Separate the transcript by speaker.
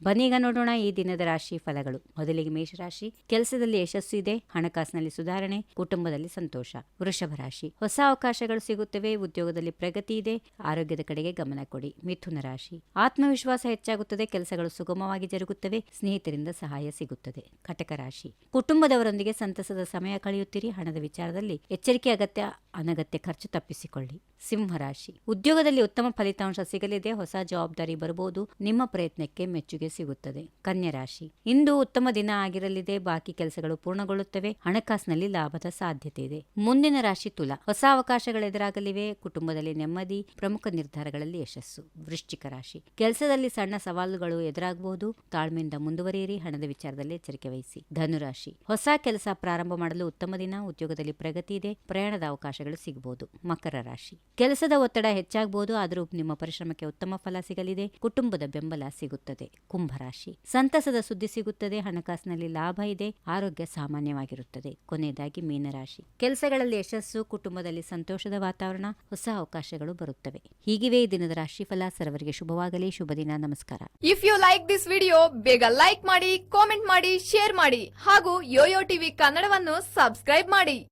Speaker 1: ಬನ್ನೀಗ ನೋಡೋಣ ಈ ದಿನದ ರಾಶಿ ಫಲಗಳು. ಮೊದಲಿಗೆ ಮೇಷರಾಶಿ. ಕೆಲಸದಲ್ಲಿ ಯಶಸ್ಸು ಇದೆ, ಹಣಕಾಸಿನಲ್ಲಿ ಸುಧಾರಣೆ, ಕುಟುಂಬದಲ್ಲಿ ಸಂತೋಷ. ವೃಷಭ ರಾಶಿ. ಹೊಸ ಅವಕಾಶಗಳು ಸಿಗುತ್ತವೆ, ಉದ್ಯೋಗದಲ್ಲಿ ಪ್ರಗತಿ ಇದೆ, ಆರೋಗ್ಯದ ಕಡೆಗೆ ಗಮನ ಕೊಡಿ. ಮಿಥುನ ರಾಶಿ. ಆತ್ಮವಿಶ್ವಾಸ ಹೆಚ್ಚಾಗುತ್ತದೆ, ಕೆಲಸಗಳು ಸುಗಮವಾಗಿ ಜರುಗುತ್ತವೆ, ಸ್ನೇಹಿತರಿಂದ ಸಹಾಯ ಸಿಗುತ್ತದೆ. ಕಟಕ ರಾಶಿ. ಕುಟುಂಬದವರೊಂದಿಗೆ ಸಂತಸದ ಸಮಯ ಕಳೆಯುತ್ತೀರಿ, ಹಣದ ವಿಚಾರದಲ್ಲಿ ಎಚ್ಚರಿಕೆ ಅಗತ್ಯ, ಅನಗತ್ಯ ಖರ್ಚು ತಪ್ಪಿಸಿಕೊಳ್ಳಿ. ಸಿಂಹ ರಾಶಿ. ಉದ್ಯೋಗದಲ್ಲಿ ಉತ್ತಮ ಫಲಿತಾಂಶ ಸಿಗಲಿದೆ, ಹೊಸ ಜವಾಬ್ದಾರಿ ಬರಬಹುದು, ನಿಮ್ಮ ಪ್ರಯತ್ನಕ್ಕೆ ಮೆಚ್ಚುಗೆ ಸಿಗುತ್ತದೆ. ಕನ್ಯಾ ರಾಶಿ. ಇಂದು ಉತ್ತಮ ದಿನ ಆಗಿರಲಿದೆ, ಬಾಕಿ ಕೆಲಸಗಳು ಪೂರ್ಣಗೊಳ್ಳುತ್ತವೆ, ಹಣಕಾಸಿನಲ್ಲಿ ಲಾಭದ ಸಾಧ್ಯತೆ ಇದೆ. ಮುಂದಿನ ರಾಶಿ ತುಲಾ. ಹೊಸ ಅವಕಾಶಗಳು ಎದುರಾಗಲಿವೆ, ಕುಟುಂಬದಲ್ಲಿ ನೆಮ್ಮದಿ, ಪ್ರಮುಖ ನಿರ್ಧಾರಗಳಲ್ಲಿ ಯಶಸ್ಸು. ವೃಶ್ಚಿಕ ರಾಶಿ. ಕೆಲಸದಲ್ಲಿ ಸಣ್ಣ ಸವಾಲುಗಳು ಎದುರಾಗಬಹುದು, ತಾಳ್ಮೆಯಿಂದ ಮುಂದುವರಿಯಿರಿ, ಹಣದ ವಿಚಾರದಲ್ಲಿ ಎಚ್ಚರಿಕೆ ವಹಿಸಿ. ಧನುರಾಶಿ. ಹೊಸ ಕೆಲಸ ಪ್ರಾರಂಭ ಮಾಡಲು ಉತ್ತಮ ದಿನ, ಉದ್ಯೋಗದಲ್ಲಿ ಪ್ರಗತಿ ಇದೆ, ಪ್ರಯಾಣದ ಅವಕಾಶಗಳು ಸಿಗಬಹುದು. ಮಕರ ರಾಶಿ. ಕೆಲಸದ ಒತ್ತಡ ಹೆಚ್ಚಾಗಬಹುದು, ಆದರೂ ನಿಮ್ಮ ಪರಿಶ್ರಮಕ್ಕೆ ಉತ್ತಮ ಫಲ ಸಿಗಲಿದೆ, ಕುಟುಂಬದ ಬೆಂಬಲ ಸಿಗುತ್ತದೆ. ಕುಂಭರಾಶಿ. ಸಂತಸದ ಸುದ್ದಿ ಸಿಗುತ್ತದೆ, ಹಣಕಾಸಿನಲ್ಲಿ ಲಾಭ ಇದೆ, ಆರೋಗ್ಯ ಸಾಮಾನ್ಯವಾಗಿರುತ್ತದೆ. ಕೊನೆಯದಾಗಿ ಮೀನರಾಶಿ. ಕೆಲಸಗಳಲ್ಲಿ ಯಶಸ್ಸು, ಕುಟುಂಬದಲ್ಲಿ ಸಂತೋಷದ ವಾತಾವರಣ, ಹೊಸ ಅವಕಾಶಗಳು ಬರುತ್ತವೆ. ಹೀಗಿವೆ ಈ ದಿನದ ರಾಶಿಫಲ. ಸರ್ವರಿಗೆ ಶುಭವಾಗಲಿ. ಶುಭ ದಿನ. ನಮಸ್ಕಾರ.
Speaker 2: If you like this video, ಬೇಗ ಲೈಕ್ ಮಾಡಿ, ಕಾಮೆಂಟ್ ಮಾಡಿ, ಶೇರ್ ಮಾಡಿ ಹಾಗೂ ಯೋಯೋ ಟಿವಿ ಕನ್ನಡವನ್ನು ಸಬ್ಸ್ಕ್ರೈಬ್ ಮಾಡಿ.